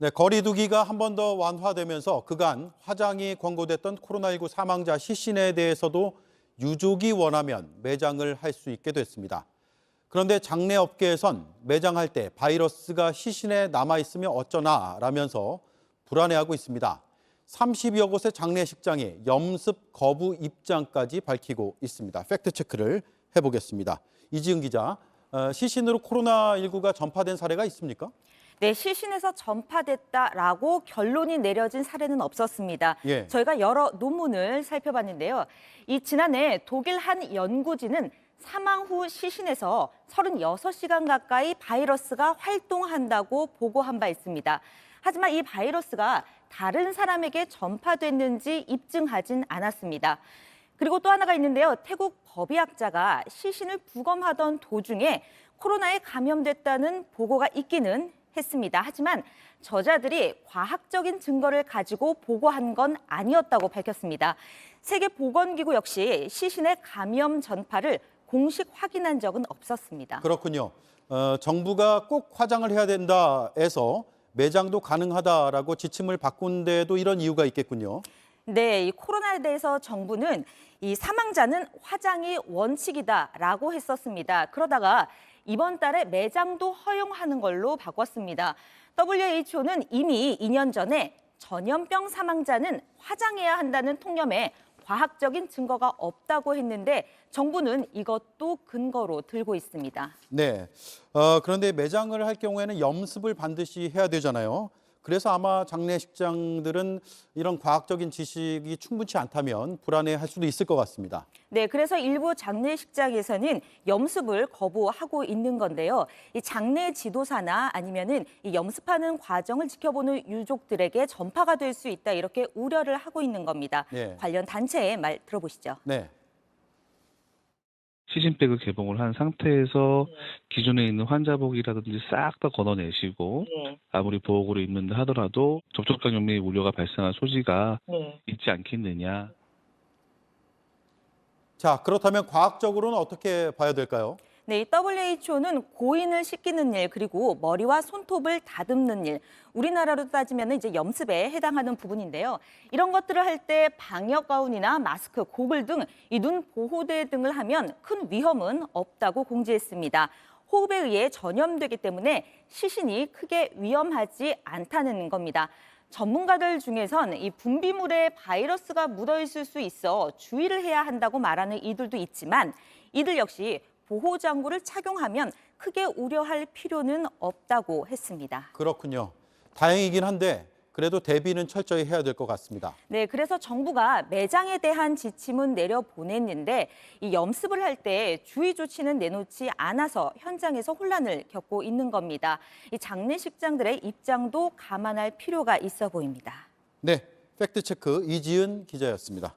네, 거리 두기가 한 번 더 완화되면서 그간 화장이 권고됐던 코로나19 사망자 시신에 대해서도 유족이 원하면 매장을 할 수 있게 됐습니다. 그런데 장례 업계에선 매장할 때 바이러스가 시신에 남아있으면 어쩌나 라면서 불안해하고 있습니다. 30여 곳의 장례식장이 염습 거부 입장까지 밝히고 있습니다. 팩트체크를 해보겠습니다. 이지은 기자, 시신으로 코로나19가 전파된 사례가 있습니까? 네, 시신에서 전파됐다라고 결론이 내려진 사례는 없었습니다. 예. 저희가 여러 논문을 살펴봤는데요. 지난해 독일 한 연구진은 사망 후 시신에서 36시간 가까이 바이러스가 활동한다고 보고한 바 있습니다. 하지만 이 바이러스가 다른 사람에게 전파됐는지 입증하진 않았습니다. 그리고 또 하나가 있는데요. 태국 법의학자가 시신을 부검하던 도중에 코로나에 감염됐다는 보고가 있기는 했습니다. 하지만 저자들이 과학적인 증거를 가지고 보고한 건 아니었다고 밝혔습니다. 세계보건기구 역시 시신의 감염 전파를 공식 확인한 적은 없었습니다. 그렇군요. 정부가 꼭 화장을 해야 된다 해서 매장도 가능하다라고 지침을 바꾼 데도 이런 이유가 있겠군요. 네, 이 코로나에 대해서 정부는 이 사망자는 화장이 원칙이다라고 했었습니다. 그러다가 이번 달에 매장도 허용하는 걸로 바꿨습니다. WHO는 이미 2년 전에 전염병 사망자는 화장해야 한다는 통념에 과학적인 증거가 없다고 했는데 정부는 이것도 근거로 들고 있습니다. 네. 그런데 매장을 할 경우에는 염습을 반드시 해야 되잖아요. 그래서 아마 장례식장들은 이런 과학적인 지식이 충분치 않다면 불안해할 수도 있을 것 같습니다. 네, 그래서 일부 장례식장에서는 염습을 거부하고 있는 건데요. 이 장례 지도사나 아니면은 이 염습하는 과정을 지켜보는 유족들에게 전파가 될 수 있다 이렇게 우려를 하고 있는 겁니다. 네. 관련 단체의 말 들어보시죠. 네. 시신백을 개봉을 한 상태에서 기존에 있는 환자복이라든지 싹 다 걷어내시고 아무리 보호구를 입는다 하더라도 접촉 감염의 우려가 발생할 소지가 있지 않겠느냐. 자, 그렇다면 과학적으로는 어떻게 봐야 될까요? 네, 이 WHO는 고인을 씻기는 일 그리고 머리와 손톱을 다듬는 일, 우리나라로 따지면 이제 염습에 해당하는 부분인데요. 이런 것들을 할 때 방역 가운이나 마스크, 고글 등 이 눈 보호대 등을 하면 큰 위험은 없다고 공지했습니다. 호흡에 의해 전염되기 때문에 시신이 크게 위험하지 않다는 겁니다. 전문가들 중에선 이 분비물에 바이러스가 묻어 있을 수 있어 주의를 해야 한다고 말하는 이들도 있지만 이들 역시 보호장구를 착용하면 크게 우려할 필요는 없다고 했습니다. 그렇군요. 다행이긴 한데 그래도 대비는 철저히 해야 될 것 같습니다. 네, 그래서 정부가 매장에 대한 지침은 내려보냈는데 이 염습을 할 때 주의 조치는 내놓지 않아서 현장에서 혼란을 겪고 있는 겁니다. 이 장례식장들의 입장도 감안할 필요가 있어 보입니다. 네, 팩트체크 이지은 기자였습니다.